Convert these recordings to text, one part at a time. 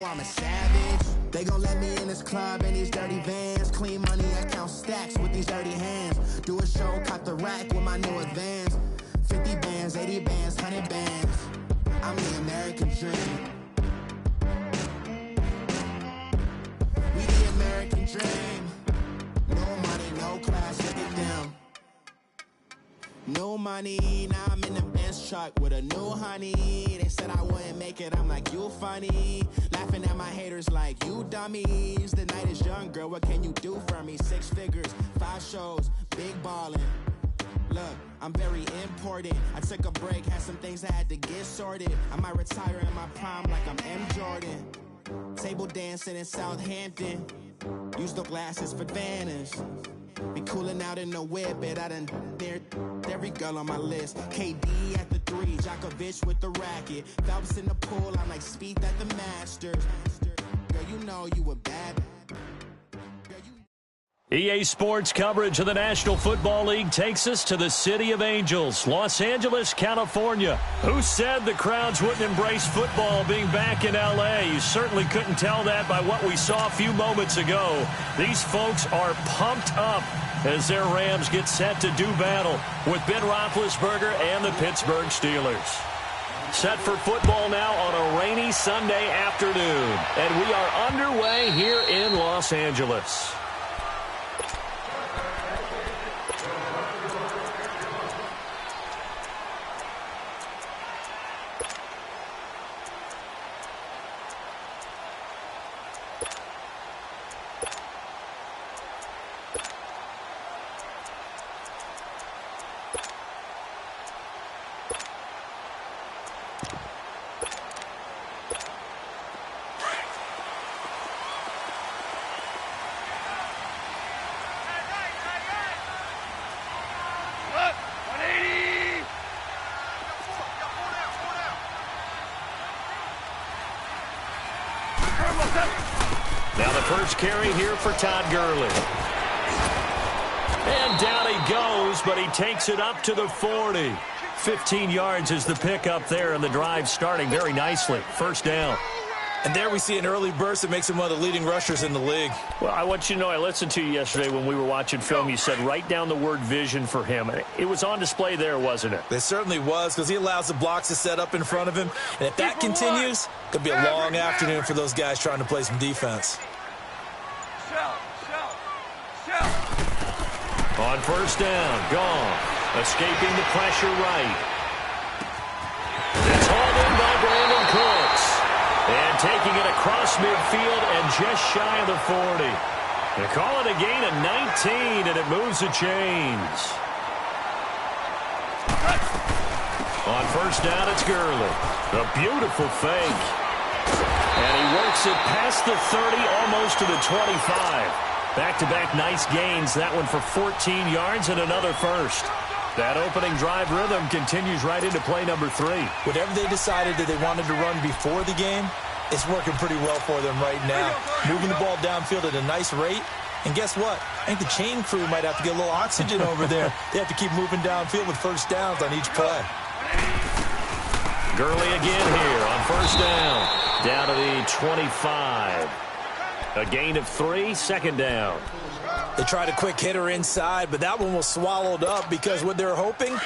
I'm a savage. They gon' let me in this club in these dirty vans. Clean money, I count stacks with these dirty hands. Do a show, cop the rack with my new advance. 50 bands, 80 bands, 100 bands. I'm the American dream. We the American dream. No money, no class, look at them. No money, now I'm in the Benz truck with a new honey. They said I wouldn't make it, I'm like, you funny. Laughing at my haters like, you dummies. The night is young, girl, what can you do for me? 6 figures, 5 shows, big ballin'. Look, I'm very important. I took a break, had some things I had to get sorted. I might retire in my prime like I'm M. Jordan. Table dancing in Southampton. Use the glasses for Vanish. Be cooling out in the whip, but I done dared every girl on my list. KD at the 3, Djokovic with the racket. Phelps in the pool, I'm like Spieth at the Masters. Girl, you know you a bad. EA Sports coverage of the National Football League takes us to the City of Angels, Los Angeles, California. Who said the crowds wouldn't embrace football being back in L.A.? You certainly couldn't tell that by what we saw a few moments ago. These folks are pumped up as their Rams get set to do battle with Ben Roethlisberger and the Pittsburgh Steelers. Set for football now on a rainy Sunday afternoon, and we are underway here in Los Angeles. Now the first carry here for Todd Gurley. And down he goes, but he takes it up to the 40. 15 yards is the pickup there, and the drive starting very nicely. First down. And there we see an early burst that makes him one of the leading rushers in the league. Well, I want you to know, I listened to you yesterday when we were watching film. You said write down the word vision for him. It was on display there, wasn't it? It certainly was, because he allows the blocks to set up in front of him. And if that continues, it could be a long afternoon for those guys trying to play some defense. On first down, gone. Escaping the pressure right. It's hauled in by Brandon Cooks. And taking it across midfield and just shy of the 40. They call it a gain of 19, and it moves the chains. On first down, it's Gurley. A beautiful fake. And he works it past the 30, almost to the 25. Back-to-back nice gains. That one for 14 yards and another first. That opening drive rhythm continues right into play number 3. Whatever they decided that they wanted to run before the game, it's working pretty well for them right now. Moving the ball downfield at a nice rate. And guess what? I think the chain crew might have to get a little oxygen over there. They have to keep moving downfield with first downs on each play. Gurley again here on first down. Down to the 25. A gain of 3, second down. They tried a quick hitter inside, but that one was swallowed up because what they're hoping,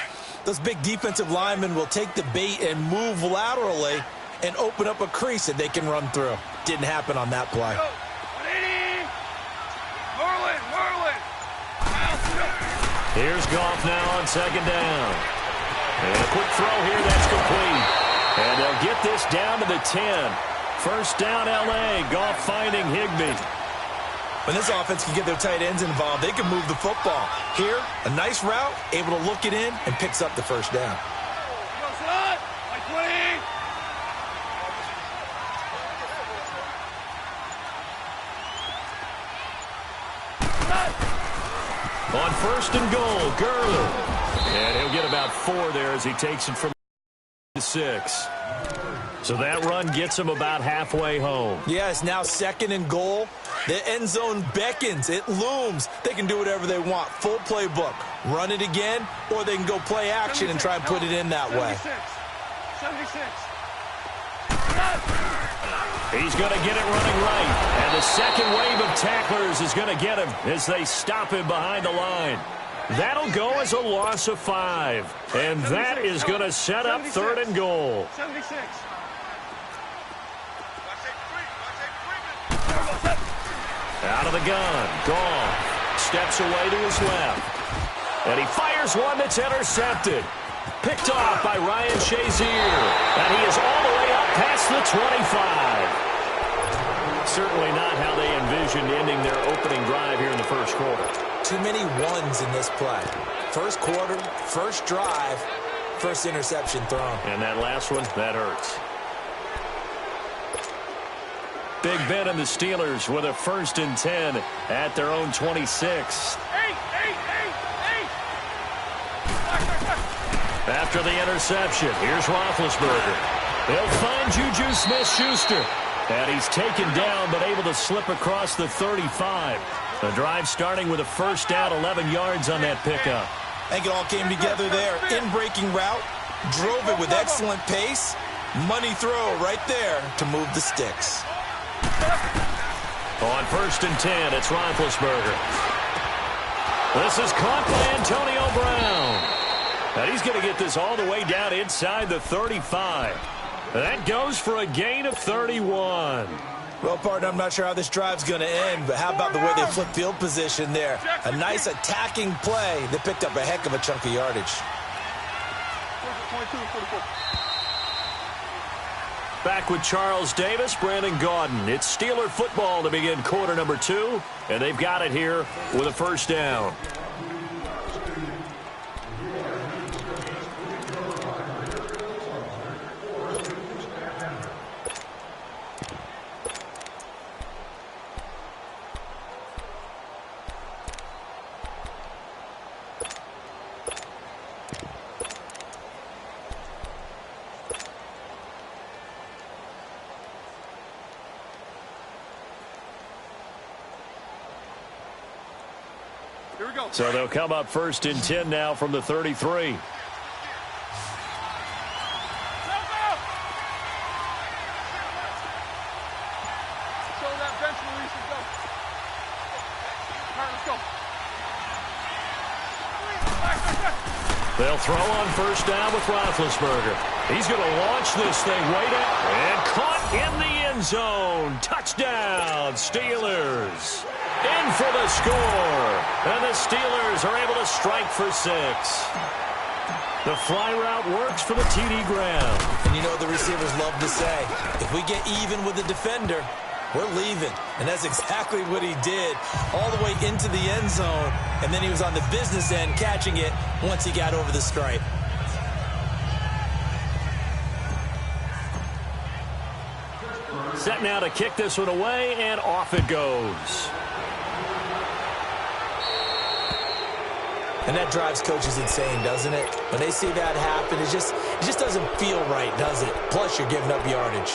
those big defensive linemen will take the bait and move laterally and open up a crease that they can run through. Didn't happen on that play. Here's Goff now on second down. And a quick throw here, that's complete. And they'll get this down to the 10. First down, L.A. Goff finding Higbee. When this offense can get their tight ends involved, they can move the football. Here, a nice route, able to look it in, and picks up the first down. On first and goal, Gurley. And he'll get about 4 there as he takes it from 6. So that run gets him about halfway home. Yeah, it's now second and goal. The end zone beckons. It looms. They can do whatever they want. Full playbook. Run it again, or they can go play action and try and put it in that way. 76. He's going to get it running right. And the second wave of tacklers is going to get him as they stop him behind the line. That'll go as a loss of 5. And that is going to set up 3rd and goal. 76. Out of the gun. Goff steps away to his left. And he fires one that's intercepted. Picked off by Ryan Shazier. And he is all the way up past the 25. Certainly not how they envisioned ending their opening drive here in the first quarter. Too many ones in this play. First quarter, first drive, first interception thrown. And that last one, that hurts. Big Ben and the Steelers with a 1st and 10 at their own 26. After the interception, here's Roethlisberger. He'll find Juju Smith-Schuster. And he's taken down but able to slip across the 35. The drive starting with a 1st down, 11 yards on that pickup. I think it all came together there. In-breaking route, drove it with excellent pace. Money throw right there to move the sticks. On 1st and 10, it's Roethlisberger. This is caught by Antonio Brown. And he's going to get this all the way down inside the 35. That goes for a gain of 31. Well, partner, I'm not sure how this drive's going to end, but how about the way they flip field position there? A nice attacking play that picked up a heck of a chunk of yardage. Back with Charles Davis, Brandon Gaudin. It's Steeler football to begin quarter number 2, and they've got it here with a 1st down. So they'll come up 1st and 10 now from the 33. They'll throw on 1st down with Roethlisberger. He's going to launch this thing way down and caught in the end zone. Touchdown, Steelers. In for the score. And the Steelers are able to strike for 6. The fly route works for the TD Graham. And you know what the receivers love to say? If we get even with the defender, we're leaving. And that's exactly what he did all the way into the end zone. And then he was on the business end catching it once he got over the stripe. Set now to kick this one away, and off it goes. And that drives coaches insane, doesn't it? When they see that happen, it just doesn't feel right, does it? Plus, you're giving up yardage.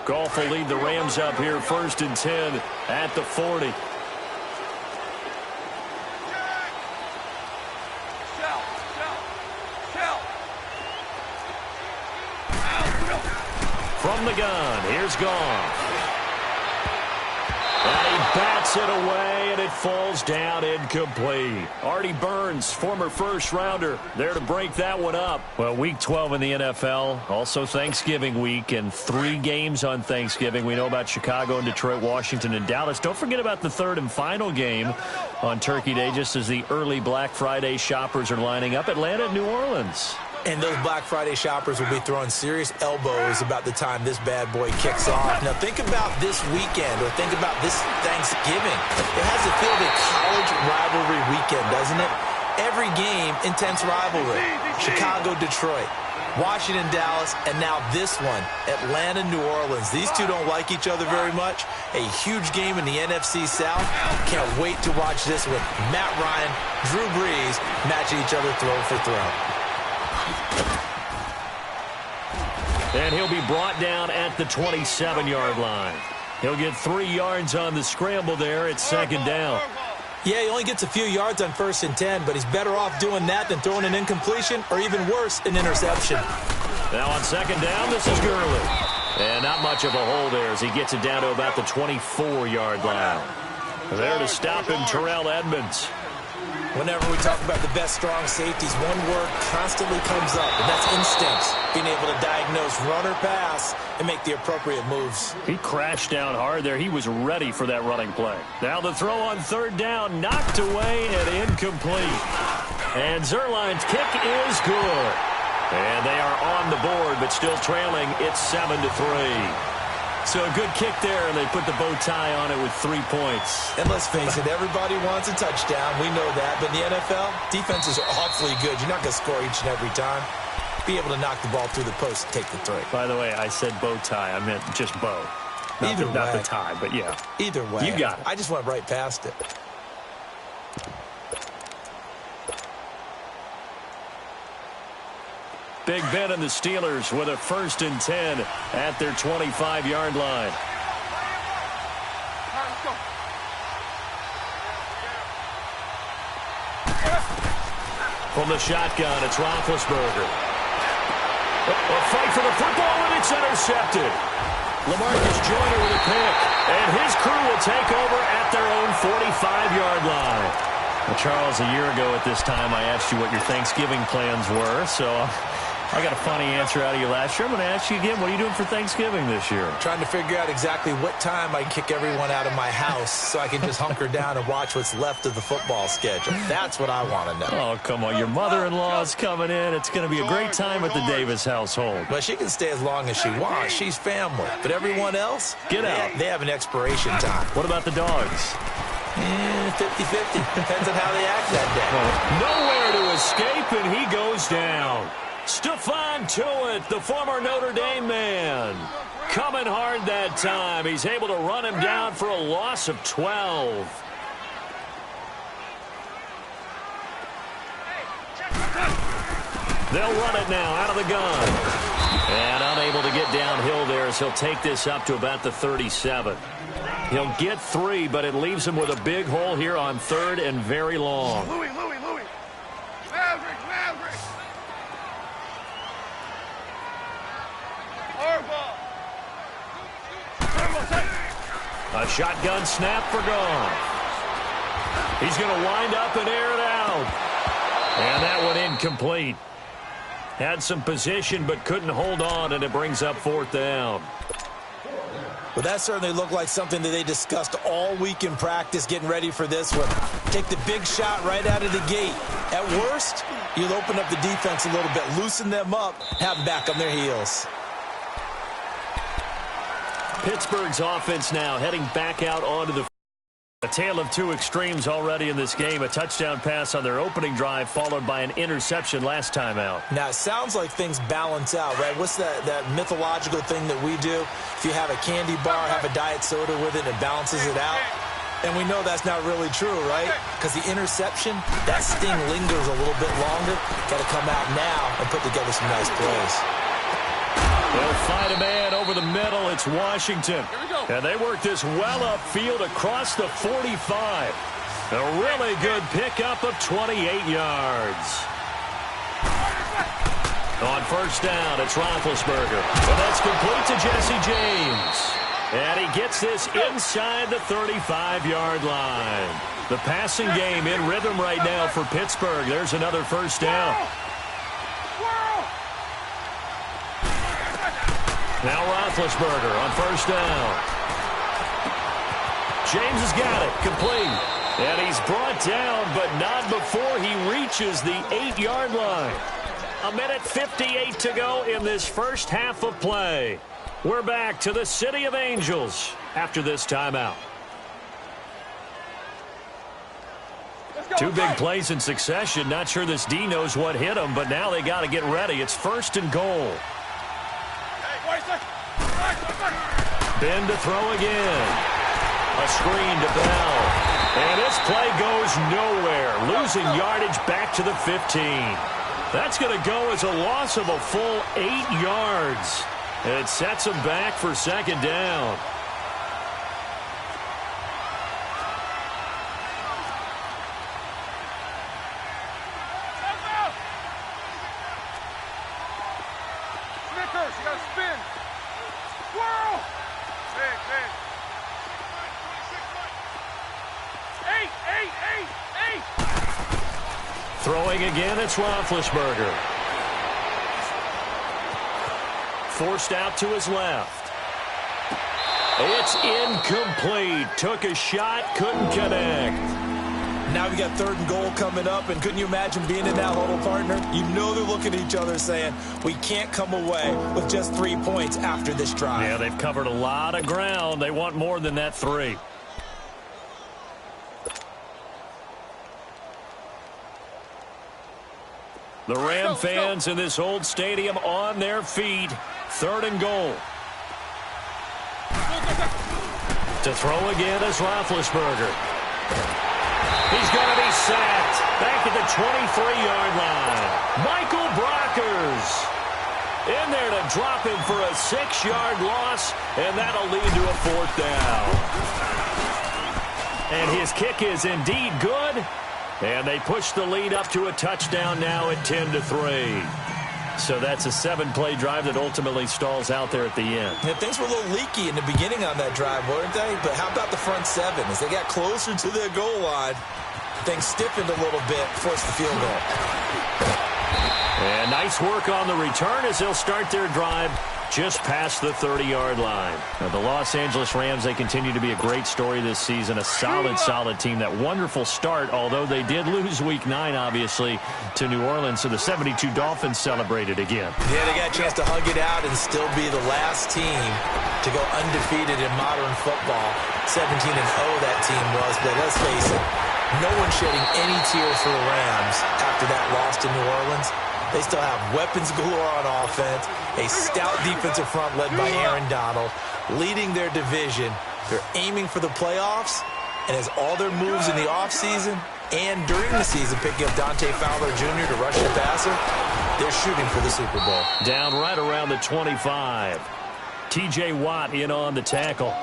Goff will lead the Rams up here 1st and 10 at the 40. From the gun, here's Goff. And he bats it away, and it falls down incomplete. Artie Burns, former first-rounder, there to break that one up. Well, Week 12 in the NFL, also Thanksgiving week, and 3 games on Thanksgiving. We know about Chicago and Detroit, Washington, and Dallas. Don't forget about the 3rd and final game on Turkey Day, just as the early Black Friday shoppers are lining up. Atlanta and New Orleans. And those Black Friday shoppers will be throwing serious elbows about the time this bad boy kicks off. Now, think about this weekend, or think about this Thanksgiving. It has the feel of a college rivalry weekend, doesn't it? Every game, intense rivalry. Chicago, Detroit, Washington, Dallas, and now this one, Atlanta, New Orleans. These two don't like each other very much. A huge game in the NFC South. Can't wait to watch this one. Matt Ryan, Drew Brees matching each other throw for throw. And he'll be brought down at the 27-yard line. He'll get 3 yards on the scramble there at 2nd down. Yeah, he only gets a few yards on 1st and 10, but he's better off doing that than throwing an incompletion or even worse, an interception. Now on 2nd down, this is Gurley. And not much of a hole there as he gets it down to about the 24-yard line. There to stop him, Terrell Edmonds. Whenever we talk about the best strong safeties, one word constantly comes up, and that's instincts. Being able to diagnose run or pass and make the appropriate moves. He crashed down hard there. He was ready for that running play. Now the throw on 3rd down, knocked away and incomplete. And Zuerlein's kick is good. And they are on the board, but still trailing. It's 7-3. So a good kick there, and they put the bow tie on it with 3 points. And let's face it, everybody wants a touchdown. We know that. But in the NFL, defenses are awfully good. You're not going to score each and every time. Be able to knock the ball through the post and take the 3. By the way, I said bow tie. I meant just bow. Not the tie, but yeah. Either way. You got it. I just went right past it. Big Ben and the Steelers with a 1st and 10 at their 25-yard line. From the shotgun, it's Roethlisberger. A fight for the football, and it's intercepted. LaMarcus Joyner with a pick, and his crew will take over at their own 45-yard line. Well, Charles, a year ago at this time, I asked you what your Thanksgiving plans were, so I got a funny answer out of you last year. I'm going to ask you again, what are you doing for Thanksgiving this year? Trying to figure out exactly what time I can kick everyone out of my house so I can just hunker down and watch what's left of the football schedule. That's what I want to know. Oh, come on. Your mother-in-law is coming in. It's going to be a great time at the Davis household. Well, she can stay as long as she wants. She's family. But everyone else, get out. They have an expiration time. What about the dogs? 50-50. Depends on how they act that day. Nowhere to escape, and he goes down. Stephon Tuitt, the former Notre Dame man, coming hard that time. He's able to run him down for a loss of 12. They'll run it now out of the gun. And unable to get downhill there as he'll take this up to about the 37. He'll get 3, but it leaves him with a big hole here on 3rd and very long. Louis. Maverick. A shotgun snap for Goff. He's going to wind up and air it out. And that one incomplete. Had some position but couldn't hold on, and it brings up 4th down. Well, that certainly looked like something that they discussed all week in practice getting ready for this one. Take the big shot right out of the gate. At worst, you'll open up the defense a little bit, loosen them up, have them back on their heels. Pittsburgh's offense now heading back out onto the a tale of two extremes already in this game. A touchdown pass on their opening drive followed by an interception last time out. Now, it sounds like things balance out, right? What's that mythological thing that we do? If you have a candy bar, have a diet soda with it, it balances it out. And we know that's not really true, right? Because the interception, that sting lingers a little bit longer. Got to come out now and put together some nice plays. They'll find a man over the middle. It's Washington. And they work this well upfield across the 45. A really good pickup of 28 yards. On first down, it's Roethlisberger. And that's complete to Jesse James. And he gets this inside the 35-yard line. The passing game in rhythm right now for Pittsburgh. There's another first down. Now Roethlisberger on first down. James has got it, complete. And he's brought down, but not before he reaches the 8-yard line. 1:58 to go in this first half of play. We're back to the City of Angels after this timeout. Two big plays in succession. Not sure this D knows what hit him, but now they got to get ready. It's first and goal. Ben to throw again. A screen to Bell. And this play goes nowhere. Losing yardage back to the 15. That's going to go as a loss of a full 8 yards. And it sets them back for second down. reverse. You got to spin. Swirl. Big, big. 8. Throwing again, it's Roethlisberger. Forced out to his left. It's incomplete. Took a shot, couldn't connect. Now we got 3rd and goal coming up, and couldn't you imagine being in that huddle, partner? You know they're looking at each other saying, we can't come away with just 3 points after this drive. Yeah, they've covered a lot of ground. They want more than that 3. The Ram fans in this old stadium on their feet. 3rd and goal. To throw again is Roethlisberger. He's going to be sacked back at the 23-yard line. Michael Brockers in there to drop him for a 6-yard loss, and that'll lead to a 4th down. And his kick is indeed good, and they push the lead up to a touchdown now at 10-3. So that's a 7-play drive that ultimately stalls out there at the end. Yeah, things were a little leaky in the beginning on that drive, weren't they? But how about the front 7? As they got closer to their goal line, things stiffened a little bit, forced the field goal. And nice work on the return as they'll start their drive just past the 30-yard line. Now, the Los Angeles Rams, they continue to be a great story this season. A solid team. That wonderful start, although they did lose Week 9, obviously, to New Orleans. So the 72 Dolphins celebrated again. Yeah, they got a chance to hug it out and still be the last team to go undefeated in modern football. 17-0 that team was, but let's face it, no one shedding any tears for the Rams after that loss to New Orleans. They still have weapons galore on offense, a stout defensive front led by Aaron Donald, leading their division. They're aiming for the playoffs, and as all their moves in the offseason and during the season, picking up Dante Fowler Jr. to rush the passer, they're shooting for the Super Bowl. Down right around the 25. T.J. Watt in on the tackle.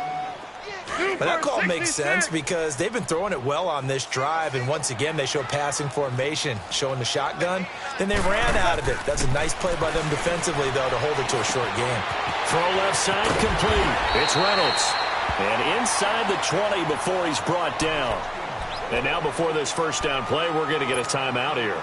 But that call makes sense because they've been throwing it well on this drive, and once again they show passing formation, showing the shotgun. Then they ran out of it. That's a nice play by them defensively, though, to hold it to a short game. Throw left side complete. It's Reynolds. And inside the 20 before he's brought down. And now before this first down play, we're going to get a timeout here.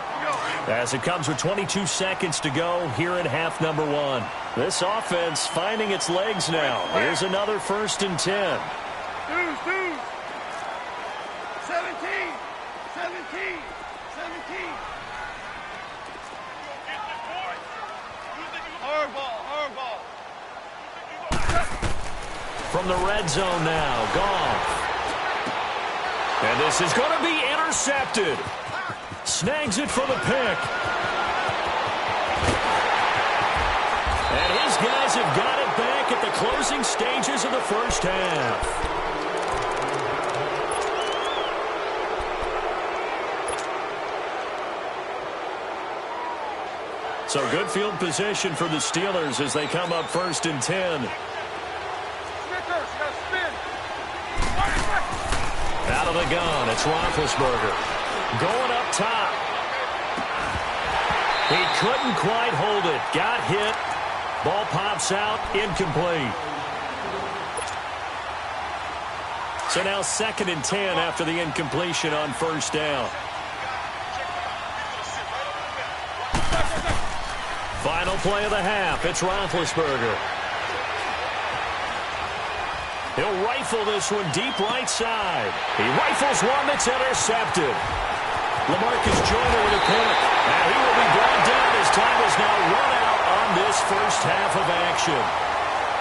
As it comes with 22 seconds to go here in half number 1. This offense finding its legs now. Here's another 1st and 10. 17. Hardball. From the red zone now, Goff. And this is going to be intercepted. Snags it for the pick. And his guys have got it back at the closing stages of the first half. So good field position for the Steelers as they come up 1st and 10. Out of the gun, it's Roethlisberger. Going up top. He couldn't quite hold it. Got hit. Ball pops out. Incomplete. So now 2nd and 10 after the incompletion on 1st down. Final play of the half. It's Roethlisberger. He'll rifle this one deep right side. He rifles one that's intercepted. LaMarcus Joyner with a pick. And he will be brought down as time is now run out on this first half of action.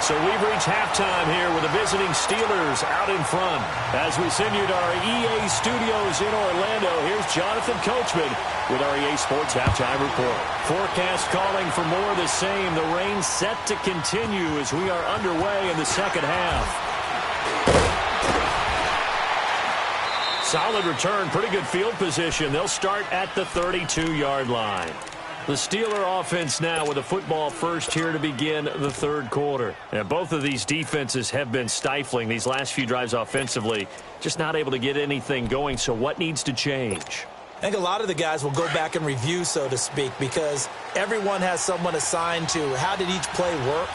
So we've reached halftime here with the visiting Steelers out in front. As we send you to our EA studios in Orlando, here's Jonathan Coachman with our EA Sports Halftime Report. Forecast calling for more of the same. The rain set to continue as we are underway in the second half. Solid return, pretty good field position. They'll start at the 32-yard line. The Steeler offense now with a football first here to begin the third quarter. And both of these defenses have been stifling these last few drives offensively. Just not able to get anything going, so what needs to change? I think a lot of the guys will go back and review, so to speak, because everyone has someone assigned to how did each play work.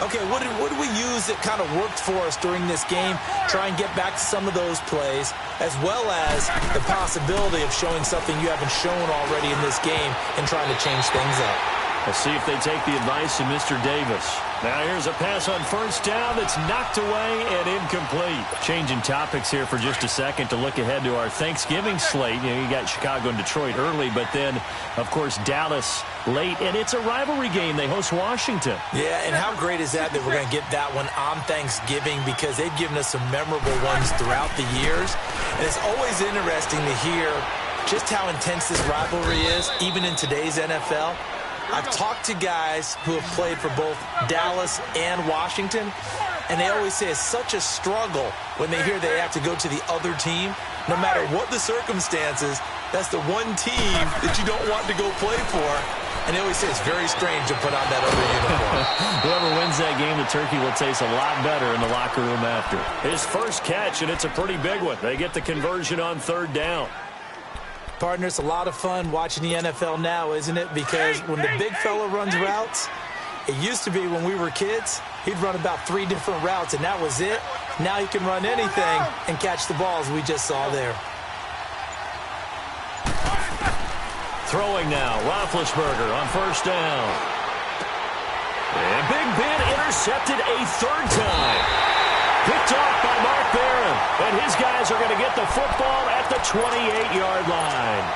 Okay, what did we use that kind of worked for us during this game? Try and get back to some of those plays, as well as the possibility of showing something you haven't shown already in this game and trying to change things up. We'll see if they take the advice of Mr. Davis. Now here's a pass on first down that's knocked away and incomplete. Changing topics here for just a second to look ahead to our Thanksgiving slate. You know, you got Chicago and Detroit early, but then, of course, Dallas late. And it's a rivalry game. They host Washington. Yeah, and how great is that we're going to get that one on Thanksgiving, because they've given us some memorable ones throughout the years. And it's always interesting to hear just how intense this rivalry is, even in today's NFL. I've talked to guys who have played for both Dallas and Washington, and they always say it's such a struggle when they hear they have to go to the other team. No matter what the circumstances, that's the one team that you don't want to go play for. And they always say it's very strange to put on that other uniform. Whoever wins that game, the turkey will taste a lot better in the locker room after. His first catch, and it's a pretty big one. They get the conversion on third down. Partner, it's a lot of fun watching the NFL now, isn't it? Because when the big fella runs routes, it used to be when we were kids, he'd run about 3 different routes, and that was it. Now he can run anything and catch the balls we just saw there. Throwing now, Roethlisberger on first down. And Big Ben intercepted a third time. Picked off by Mark Barron, and his guys are going to get the football at the 28-yard line.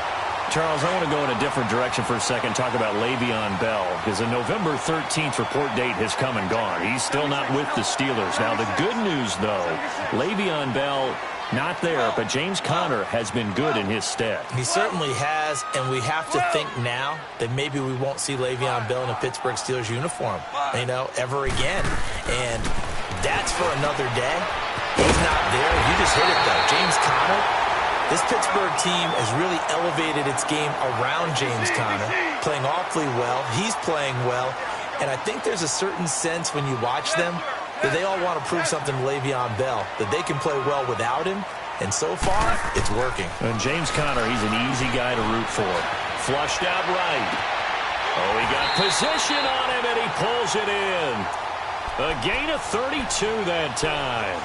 Charles, I want to go in a different direction for a second, talk about Le'Veon Bell, because the November 13th report date has come and gone. He's still not with the Steelers. Now, the good news, though, Le'Veon Bell not there, but James Conner has been good in his stead. He certainly has, and we have to think now that maybe we won't see Le'Veon Bell in a Pittsburgh Steelers uniform, ever again. And that's for another day. He's not there. You just hit it, though. James Conner, this Pittsburgh team has really elevated its game around James Conner, playing awfully well. He's playing well. And I think there's a certain sense when you watch them that they all want to prove something to Le'Veon Bell, that they can play well without him. And so far, it's working. And James Conner, he's an easy guy to root for. Flushed out right. Oh, he got position on him, and he pulls it in. A gain of 32 that time.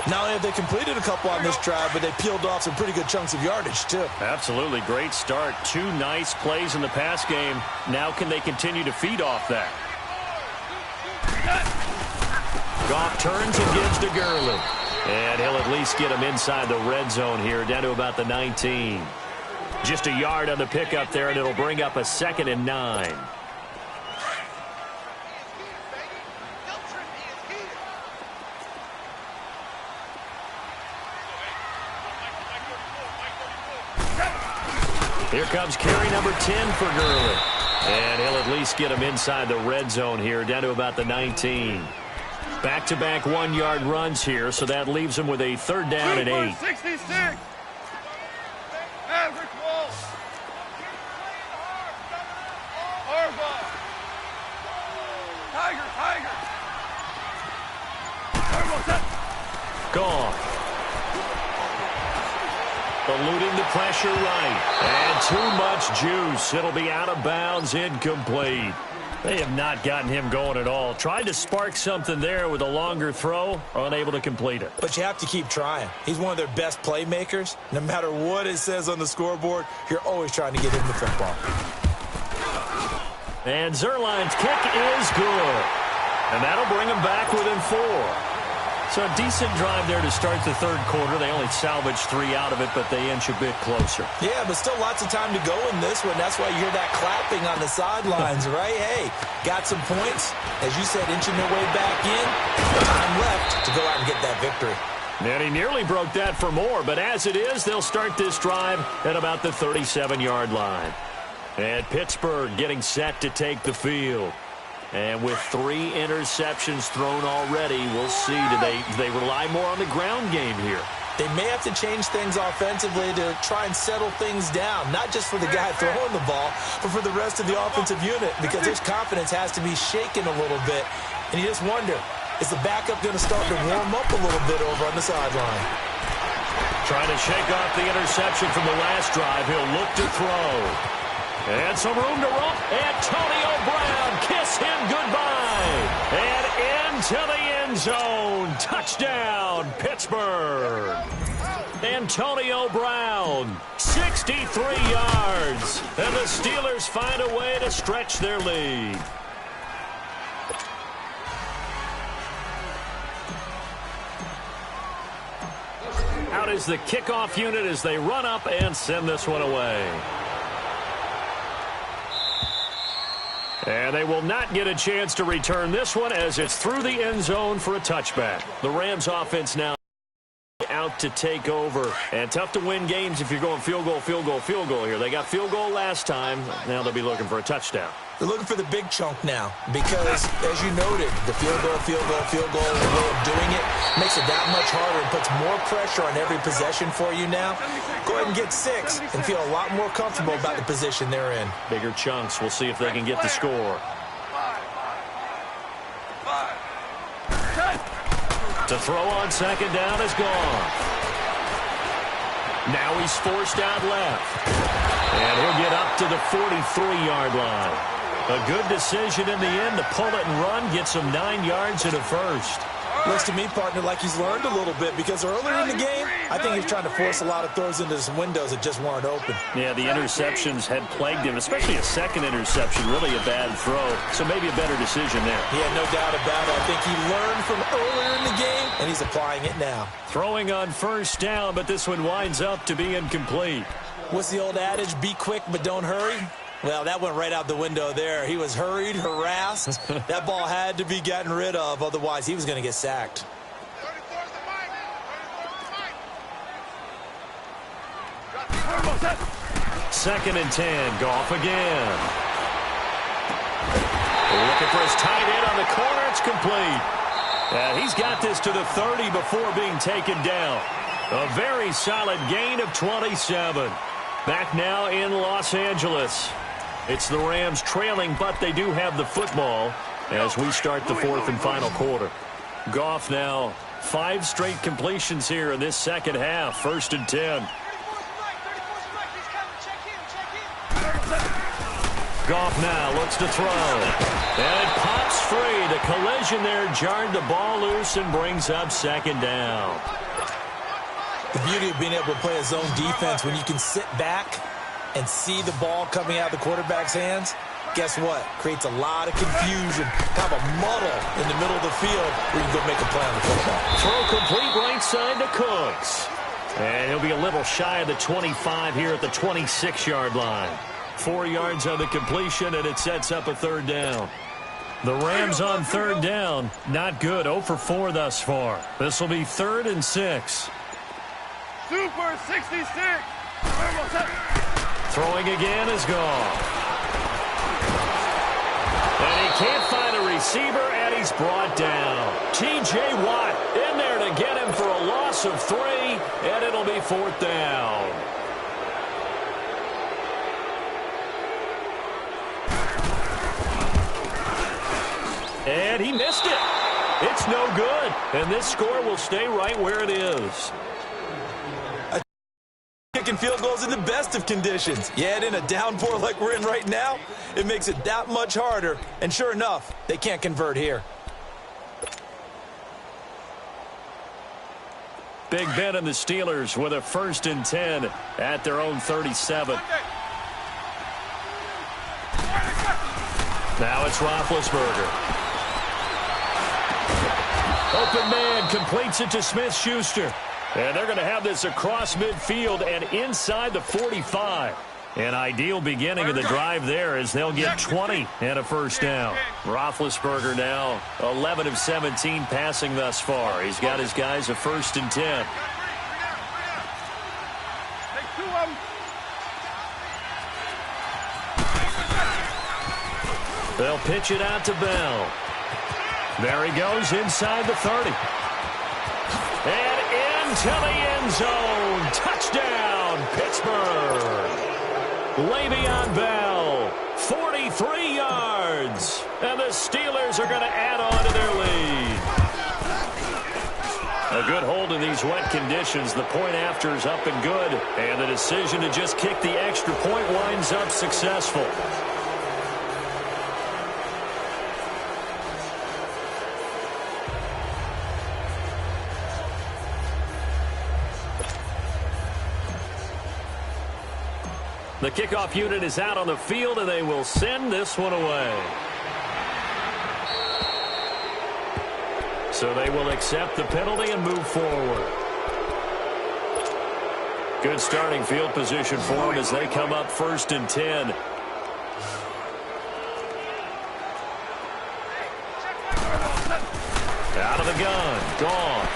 Not only have they completed a couple on this drive, but they peeled off some pretty good chunks of yardage, too. Absolutely. Great start. 2 nice plays in the pass game. Now can they continue to feed off that? Goff turns and gives to Gurley. And he'll at least get him inside the red zone here, down to about the 19. Just a yard on the pickup there, and it'll bring up a 2nd and 9. Here comes carry number 10 for Gurley. And he'll at least get him inside the red zone here, down to about the 19. Back-to-back 1-yard runs here, so that leaves him with a 3rd down and 8. 66. Average ball. Tiger. Gone. Eluding the pressure right. And too much juice. It'll be out of bounds, incomplete. They have not gotten him going at all. Tried to spark something there with a longer throw, unable to complete it. But you have to keep trying. He's one of their best playmakers. No matter what it says on the scoreboard, you're always trying to get him the football. And Zerline's kick is good. And that'll bring him back within 4. So a decent drive there to start the 3rd quarter. They only salvaged 3 out of it, but they inch a bit closer. Yeah, but still lots of time to go in this one. That's why you hear that clapping on the sidelines, right? Hey, got some points. As you said, inching their way back in. Time left to go out and get that victory. And he nearly broke that for more, but as it is, they'll start this drive at about the 37-yard line. And Pittsburgh getting set to take the field. And with 3 interceptions thrown already, we'll see. Do they rely more on the ground game here? They may have to change things offensively to try and settle things down, not just for the guy throwing the ball, but for the rest of the offensive unit, because his confidence has to be shaken a little bit. And you just wonder, is the backup going to start to warm up a little bit over on the sideline? Trying to shake off the interception from the last drive. He'll look to throw. And some room to run. Antonio Brown, kiss him goodbye. And into the end zone. Touchdown, Pittsburgh. Antonio Brown, 63 yards. And the Steelers find a way to stretch their lead. Out is the kickoff unit as they run up and send this one away. And they will not get a chance to return this one as it's through the end zone for a touchback. The Rams offense now out to take over. And tough to win games if you're going field goal, field goal, field goal here. They got field goal last time. Now they'll be looking for a touchdown. They're looking for the big chunk now because, as you noted, the field goal, way of doing it makes it that much harder and puts more pressure on every possession for you now. Go ahead and get 6 and feel a lot more comfortable about the position they're in. Bigger chunks. We'll see if they can get the score. To throw on second down is gone. Now he's forced out left. And he'll get up to the 43-yard line. A good decision in the end to pull it and run, get some 9 yards and a first. Looks to me, partner, like he's learned a little bit because earlier in the game, I think he was trying to force a lot of throws into some windows that just weren't open. Yeah, the interceptions had plagued him, especially a second interception, really a bad throw. So maybe a better decision there. Yeah, no doubt about it. I think he learned from earlier in the game, and he's applying it now. Throwing on first down, but this one winds up to be incomplete. What's the old adage? Be quick, but don't hurry. Well, that went right out the window there. He was hurried, harassed. That ball had to be gotten rid of, otherwise he was going to get sacked. Second and 10, Goff again. Looking for his tight end on the corner. It's complete. He's got this to the 30 before being taken down. A very solid gain of 27. Back now in Los Angeles. It's the Rams trailing, but they do have the football as we start the fourth and final quarter. Goff now 5 straight completions here in this second half. First and 10. Goff now looks to throw. And it pops free. The collision there jarred the ball loose and brings up second down. The beauty of being able to play a zone defense when you can sit back and see the ball coming out of the quarterback's hands, guess what? Creates a lot of confusion, kind of a muddle in the middle of the field where you can go make a play on the football. Throw complete right side to Cooks. And he'll be a little shy of the 25 here at the 26-yard line. 4 yards on the completion, and it sets up a third down. The Rams on third down, not good. 0 for 4 thus far. This will be 3rd and 6. Super 66. Throwing again is gone. And he can't find a receiver, and he's brought down. T.J. Watt in there to get him for a loss of 3, and it'll be 4th down. And he missed it. It's no good. And this score will stay right where it is. Kicking field goals in the best of conditions. Yet in a downpour like we're in right now, it makes it that much harder. And sure enough, they can't convert here. Big Ben and the Steelers with a 1st and 10 at their own 37. Now it's Roethlisberger. Open man completes it to Smith-Schuster. And they're going to have this across midfield and inside the 45. An ideal beginning of the drive there as they'll get 20 and a first down. Roethlisberger now 11 of 17 passing thus far. He's got his guys a 1st and 10. They'll pitch it out to Bell. There he goes inside the 30. And into the end zone. Touchdown, Pittsburgh. Le'Veon Bell, 43 yards. And the Steelers are going to add on to their lead. A good hold in these wet conditions. The point after is up and good. And the decision to just kick the extra point winds up successful. The kickoff unit is out on the field, and they will send this one away. So they will accept the penalty and move forward. Good starting field position for them as they come up 1st and 10. Out of the gun. Gone.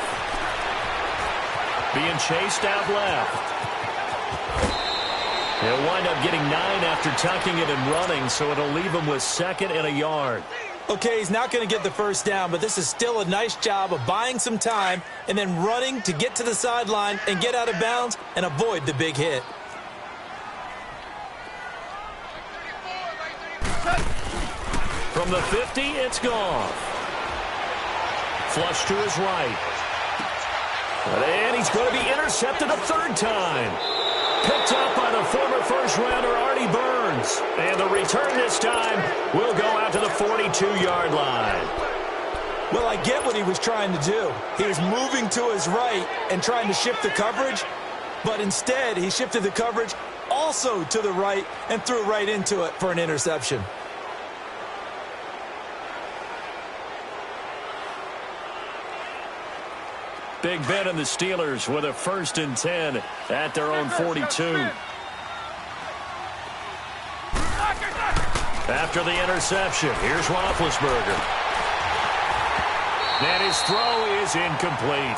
Being chased out left. They'll wind up getting 9 after tucking it and running, so it'll leave them with 2nd and a yard. Okay, he's not going to get the first down, but this is still a nice job of buying some time and then running to get to the sideline and get out of bounds and avoid the big hit. From the 50, it's gone. Flush to his right. And he's going to be intercepted a 3rd time. Picked up by the former first-rounder Artie Burns. And the return this time will go out to the 42-yard line. Well, I get what he was trying to do. He was moving to his right and trying to shift the coverage, but instead he shifted the coverage also to the right and threw right into it for an interception. Big Ben and the Steelers with a 1st and 10 at their own 42. After the interception, here's Roethlisberger. And his throw is incomplete.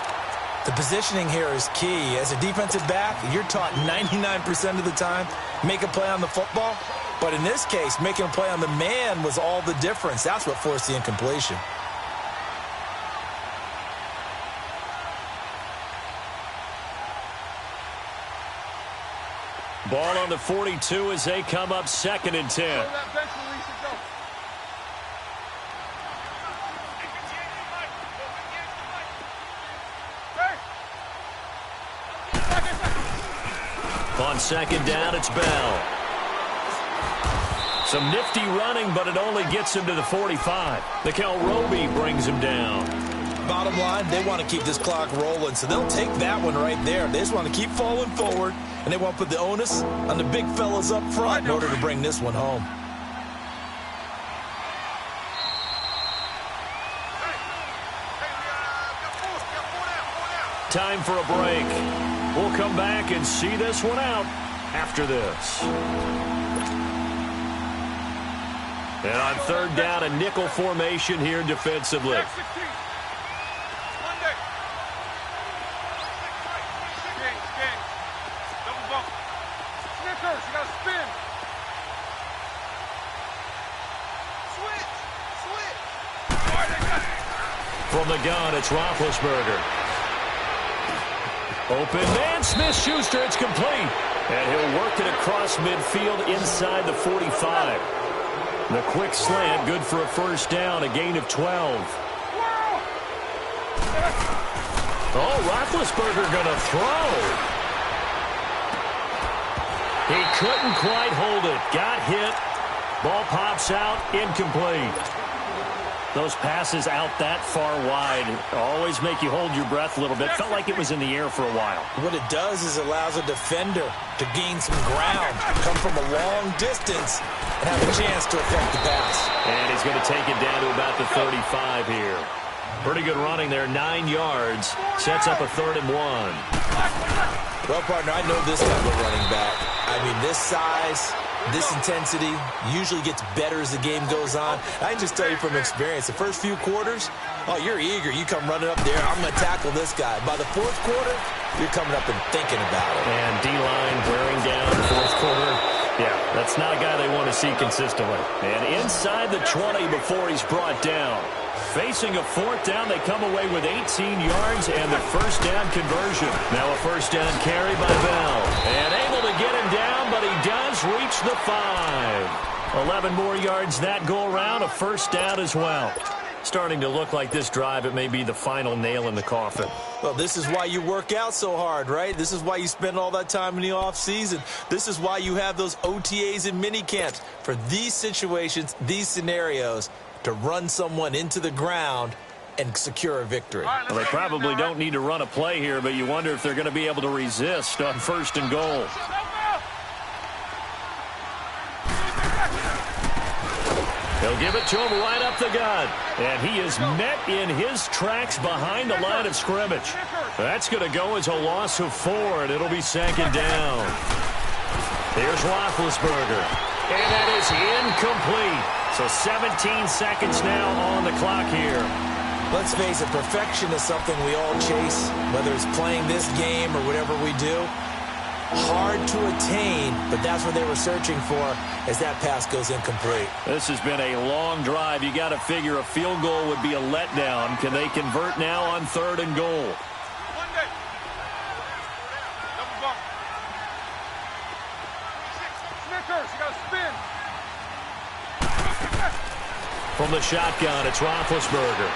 The positioning here is key. As a defensive back, you're taught 99% of the time, make a play on the football. But in this case, making a play on the man was all the difference. That's what forced the incompletion. Ball on the 42 as they come up 2nd and 10. On 2nd down, it's Bell. Some nifty running, but it only gets him to the 45. Mikel Roby brings him down. Bottom line, they want to keep this clock rolling, so they'll take that one right there. They just want to keep falling forward, and they want to put the onus on the big fellas up front in order to bring this one home. Time for a break. We'll come back and see this one out after this. And on 3rd down, a nickel formation here defensively. From the gun, it's Roethlisberger. Open man, Smith-Schuster, it's complete. And he'll work it across midfield inside the 45. The quick slant, good for a 1st down, a gain of 12. Oh, Roethlisberger going to throw. He couldn't quite hold it. Got hit. Ball pops out, incomplete. Those passes out that far wide always make you hold your breath a little bit. Felt like it was in the air for a while. What it does is allows a defender to gain some ground, come from a long distance, and have a chance to affect the pass. And he's going to take it down to about the 35 here. Pretty good running there, 9 yards. Sets up a 3rd and 1. Well, partner, I know this type of running back. I mean, this size, this intensity usually gets better as the game goes on. I can just tell you from experience, the first few quarters, oh, you're eager. You come running up there, I'm going to tackle this guy. By the 4th quarter, you're coming up and thinking about it. And D-line wearing down the 4th quarter. Yeah, that's not a guy they want to see consistently. And inside the 20 before he's brought down. Facing a 4th down, they come away with 18 yards and the 1st down conversion. Now a 1st down carry by Bell. And able to get him down, but he does reach the 5. 11 more yards that go around, a 1st down as well. Starting to look like this drive, it may be the final nail in the coffin. Well, this is why you work out so hard, right? This is why you spend all that time in the offseason. This is why you have those OTAs and mini camps for these situations, these scenarios, to run someone into the ground and secure a victory. Well, they probably don't need to run a play here, but you wonder if they're going to be able to resist on 1st and goal. He'll give it to him right up the gut. And he is met in his tracks behind the line of scrimmage. That's going to go as a loss of 4, and it'll be 2nd down. Here's Roethlisberger. And that is incomplete. So 17 seconds now on the clock here. Let's face it, perfection is something we all chase, whether it's playing this game or whatever we do. Hard to attain, but that's what they were searching for as that pass goes incomplete. This has been a long drive. You got to figure a field goal would be a letdown. Can they convert now on 3rd and goal? From the shotgun, it's Roethlisberger.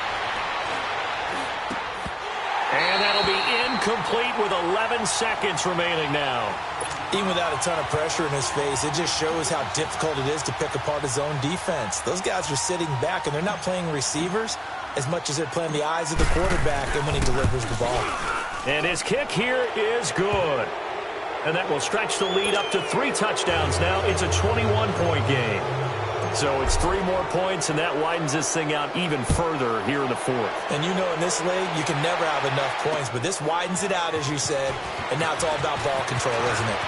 And that'll be incomplete with 11 seconds remaining now. Even without a ton of pressure in his face, it just shows how difficult it is to pick apart his own defense. Those guys are sitting back, and they're not playing receivers as much as they're playing the eyes of the quarterback and when he delivers the ball. And his kick here is good. And that will stretch the lead up to 3 touchdowns now. It's a 21-point game. So it's 3 more points, and that widens this thing out even further here in the 4th. And you know in this league, you can never have enough points, but this widens it out, as you said, and now it's all about ball control, isn't it?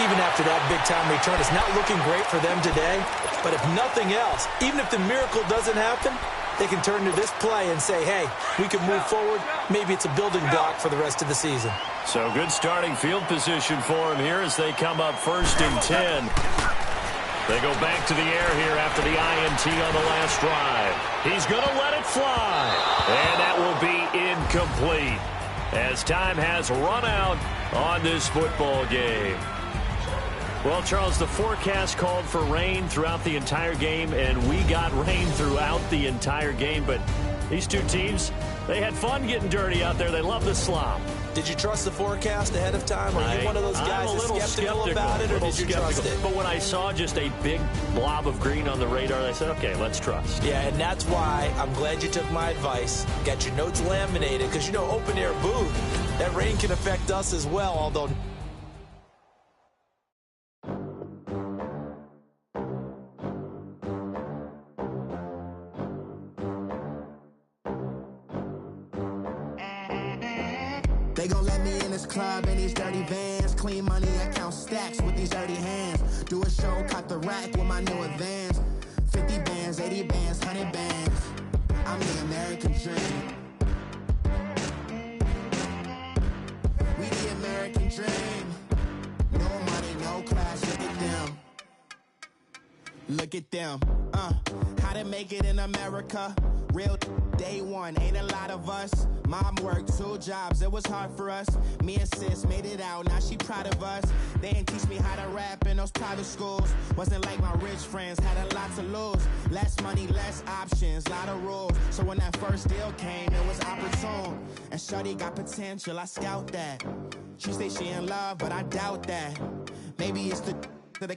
Even after that big-time return, it's not looking great for them today, but if nothing else, even if the miracle doesn't happen, they can turn to this play and say, hey, we can move forward. Maybe it's a building block for the rest of the season. So good starting field position for him here as they come up 1st and 10. They go back to the air here after the INT on the last drive. He's going to let it fly. And that will be incomplete as time has run out on this football game. Well, Charles, the forecast called for rain throughout the entire game, and we got rain throughout the entire game. But these two teams, they had fun getting dirty out there. They love the slop. Did you trust the forecast ahead of time? Are you one of those guys that's skeptical about it, or did you trust it? But when I saw just a big blob of green on the radar, I said, okay, let's trust. Yeah, and that's why I'm glad you took my advice. Got your notes laminated, because, you know, open-air booth, that rain can affect us as well, although... They gon' let me in this club in these dirty vans. Clean money, I count stacks with these dirty hands. Do a show, cut the rack with my new advance. 50 bands, 80 bands, 100 bands. I'm the American dream. We the American dream. No money, no class, look at them. Look at them. How to make it in America. Real day one, ain't a lot of us. Mom worked 2 jobs, it was hard for us. Me and sis made it out, now she proud of us. They didn't teach me how to rap in those private schools. Wasn't like my rich friends, had a lot to lose. Less money, less options, lot of rules. So when that first deal came, it was opportune. And shorty got potential, I scout that. She say she in love, but I doubt that. Maybe it's the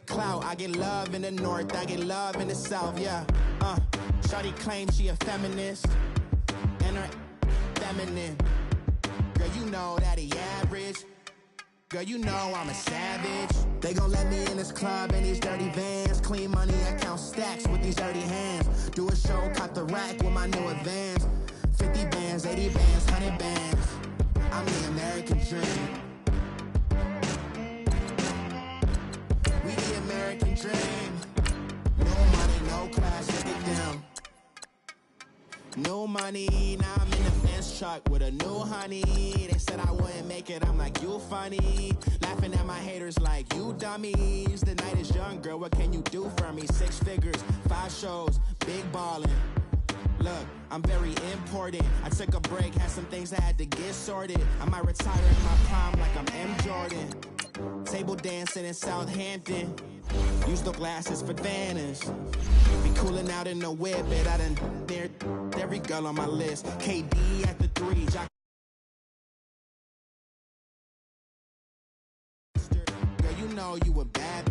clout. I get love in the north, I get love in the south, yeah. Shorty claims she a feminist, and her feminine. Girl, you know that he average. Girl, you know I'm a savage. They gon' let me in this club in these dirty vans. Clean money, I count stacks with these dirty hands. Do a show, cut the rack with my new advance. 50 bands, 80 bands, 100 bands. I'm the American dream. We the American dream. No money, no class, look at them. No money, now I'm in the Benz truck with a new honey. They said I wouldn't make it, I'm like, you funny. Laughing at my haters like, you dummies. The night is young, girl, what can you do for me? 6 figures, 5 shows, big ballin'. Look, I'm very important. I took a break, had some things I had to get sorted. I might retire in my prime like I'm M. Jordan. Table dancing in Southampton. Use the glasses for Vanish. Be cooling out in the whip, but I done there every girl on my list. KD at the 3. Girl, you know you a bad